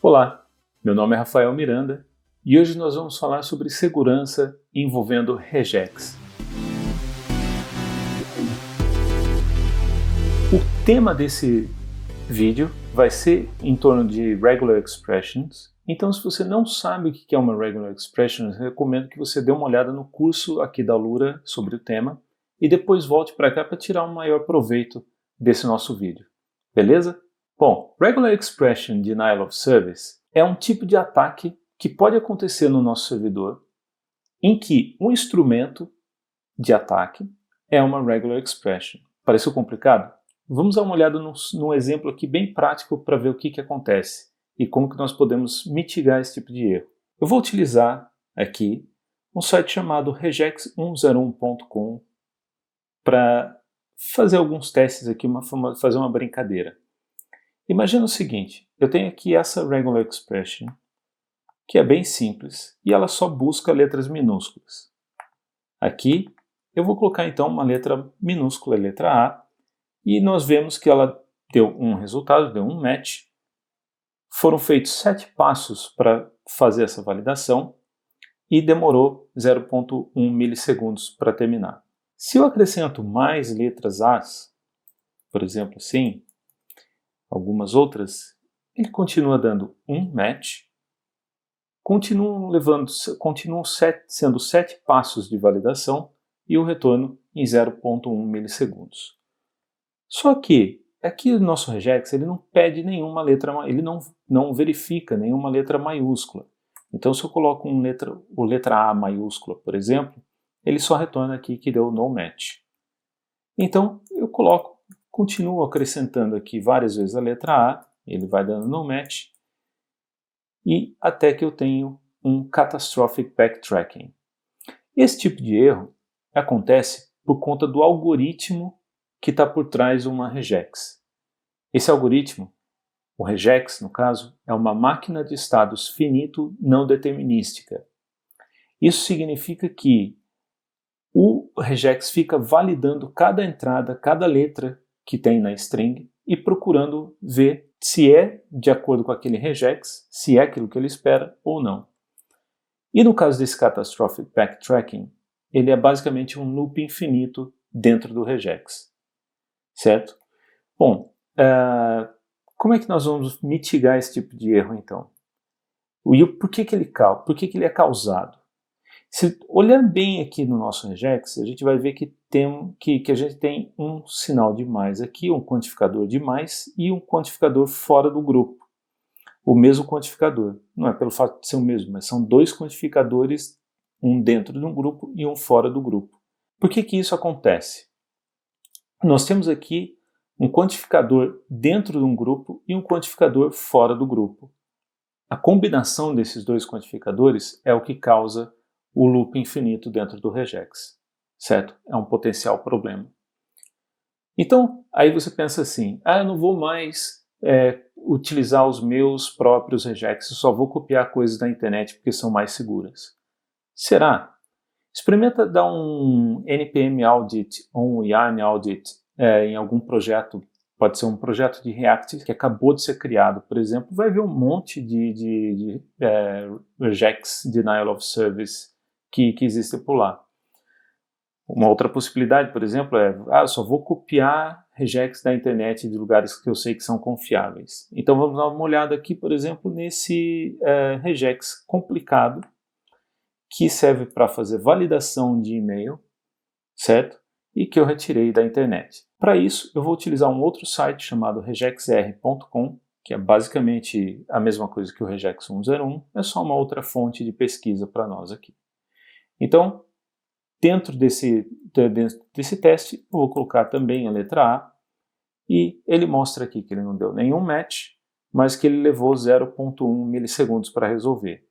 Olá, meu nome é Rafael Miranda e hoje nós vamos falar sobre segurança envolvendo regex. O tema desse vídeo vai ser em torno de regular expressions. Então, se você não sabe o que é uma regular expression, eu recomendo que você dê uma olhada no curso aqui da Lura sobre o tema e depois volte para cá para tirar um maior proveito desse nosso vídeo. Beleza? Bom, regular expression denial of service é um tipo de ataque que pode acontecer no nosso servidor em que um instrumento de ataque é uma regular expression. Pareceu complicado? Vamos dar uma olhada num exemplo aqui bem prático para ver o que acontece e como que nós podemos mitigar esse tipo de erro. Eu vou utilizar aqui um site chamado regex101.com para fazer alguns testes aqui, fazer uma brincadeira. Imagina o seguinte, eu tenho aqui essa regular expression, que é bem simples, e ela só busca letras minúsculas. Aqui, eu vou colocar então uma letra minúscula, a letra A, e nós vemos que ela deu um resultado, deu um match. Foram feitos 7 passos para fazer essa validação, e demorou 0,1 milissegundos para terminar. Se eu acrescento mais letras A's, por exemplo assim, algumas outras, ele continua dando um match, continuam sendo 7 passos de validação e o retorno em 0,1 milissegundos. Só que aqui o nosso regex ele não pede nenhuma letra, ele não verifica nenhuma letra maiúscula. Então se eu coloco letra A maiúscula, por exemplo, ele só retorna aqui que deu no match. Então eu continuo acrescentando aqui várias vezes a letra A, ele vai dando no match, e até que eu tenho um catastrophic backtracking. Esse tipo de erro acontece por conta do algoritmo que está por trás de uma regex. Esse algoritmo, o regex no caso, é uma máquina de estados finito não determinística. Isso significa que o regex fica validando cada entrada, cada letra que tem na string e procurando ver se é de acordo com aquele regex, se é aquilo que ele espera ou não. E no caso desse catastrophic backtracking, ele é basicamente um loop infinito dentro do regex, certo? Bom, como é que nós vamos mitigar esse tipo de erro então? E por que ele é causado? Se olhar bem aqui no nosso regex, a gente vai ver que a gente tem um sinal de mais aqui, um quantificador de mais e um quantificador fora do grupo. O mesmo quantificador. Não é pelo fato de ser o mesmo, mas são 2 quantificadores, um dentro de um grupo e um fora do grupo. Por que isso acontece? Nós temos aqui um quantificador dentro de um grupo e um quantificador fora do grupo. A combinação desses 2 quantificadores é o que causa o loop infinito dentro do regex, certo? É um potencial problema. Então, aí você pensa assim, eu não vou mais utilizar os meus próprios regex, eu só vou copiar coisas da internet porque são mais seguras. Será? Experimenta dar um npm audit ou um yarn audit em algum projeto, pode ser um projeto de React que acabou de ser criado, por exemplo, vai ver um monte de regex denial of service que existe por lá. Uma outra possibilidade, por exemplo, eu só vou copiar regex da internet de lugares que eu sei que são confiáveis. Então vamos dar uma olhada aqui, por exemplo, nesse regex complicado que serve para fazer validação de e-mail, certo? E que eu retirei da internet. Para isso, eu vou utilizar um outro site chamado regexr.com, que é basicamente a mesma coisa que o regex 101, é só uma outra fonte de pesquisa para nós aqui. Então, dentro desse teste, eu vou colocar também a letra A, e ele mostra aqui que ele não deu nenhum match, mas que ele levou 0,1 milissegundos para resolver,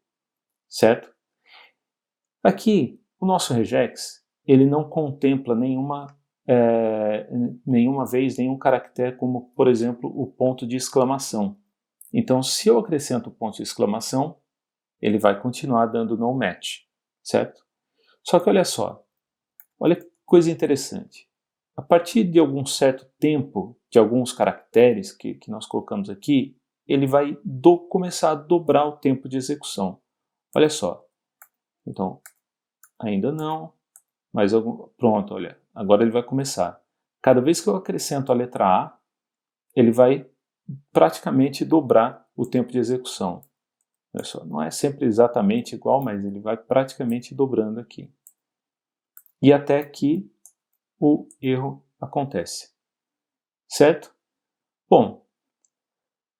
certo? Aqui, o nosso regex, ele não contempla nenhuma vez nenhum caractere como, por exemplo, o ponto de exclamação. Então, se eu acrescento o ponto de exclamação, ele vai continuar dando no match, certo? Só que olha só, olha que coisa interessante. A partir de algum certo tempo, de alguns caracteres que nós colocamos aqui, ele vai começar a dobrar o tempo de execução. Olha só. Então, ainda não, mas pronto, olha, agora ele vai começar. Cada vez que eu acrescento a letra A, ele vai praticamente dobrar o tempo de execução. Olha só, não é sempre exatamente igual, mas ele vai praticamente dobrando aqui. E até que o erro acontece. Certo? Bom,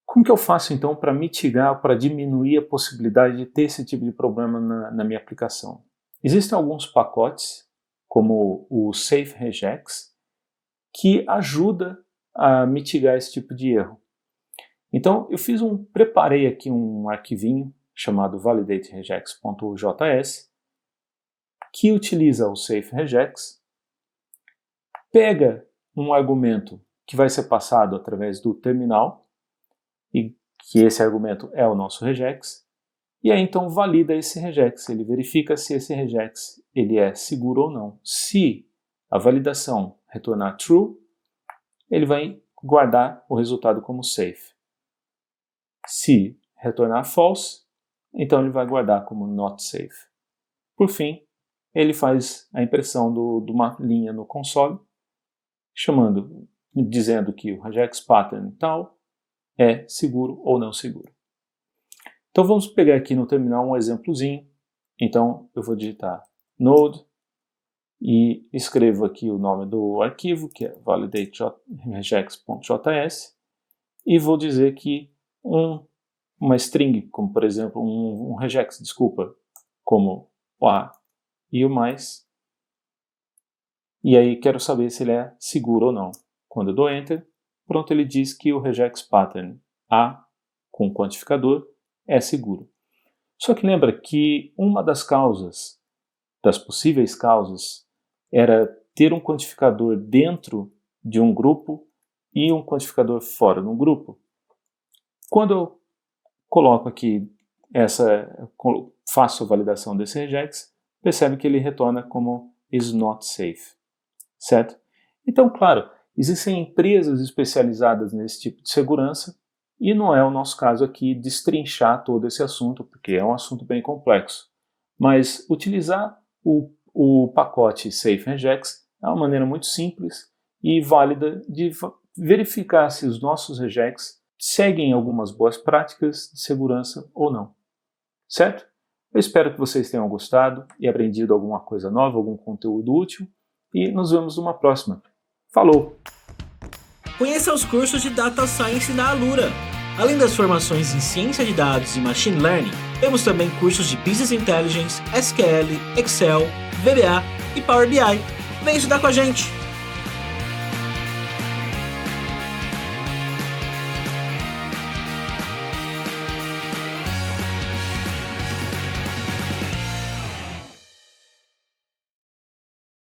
como que eu faço então para mitigar, para diminuir a possibilidade de ter esse tipo de problema na minha aplicação? Existem alguns pacotes, como o Safe Regex, que ajuda a mitigar esse tipo de erro. Então, eu preparei aqui um arquivinho chamado validateregex.js, que utiliza o Safe Regex, pega um argumento que vai ser passado através do terminal, e que esse argumento é o nosso regex, e aí então valida esse regex, ele verifica se esse regex ele é seguro ou não. Se a validação retornar true, ele vai guardar o resultado como safe. Se retornar false, então ele vai guardar como not safe. Por fim, ele faz a impressão de uma linha no console, dizendo que o regex pattern tal é seguro ou não seguro. Então vamos pegar aqui no terminal um exemplozinho. Então eu vou digitar node e escrevo aqui o nome do arquivo, que é validateregex.js, e vou dizer que uma string, como por exemplo um regex, como o A e o mais, e aí quero saber se ele é seguro ou não. Quando eu dou Enter, pronto, ele diz que o regex pattern A com quantificador é seguro. Só que lembra que uma das possíveis causas, era ter um quantificador dentro de um grupo e um quantificador fora de um grupo. Quando eu coloco aqui faço a validação desse regex, percebe que ele retorna como is not safe, certo? Então, claro, existem empresas especializadas nesse tipo de segurança e não é o nosso caso aqui destrinchar todo esse assunto, porque é um assunto bem complexo. Mas utilizar o pacote Safe Regex é uma maneira muito simples e válida de verificar se os nossos regex seguem algumas boas práticas de segurança ou não. Certo? Eu espero que vocês tenham gostado e aprendido alguma coisa nova, algum conteúdo útil, e nos vemos numa próxima. Falou! Conheça os cursos de Data Science da Alura. Além das formações em Ciência de Dados e Machine Learning, temos também cursos de Business Intelligence, SQL, Excel, VBA e Power BI. Vem estudar com a gente!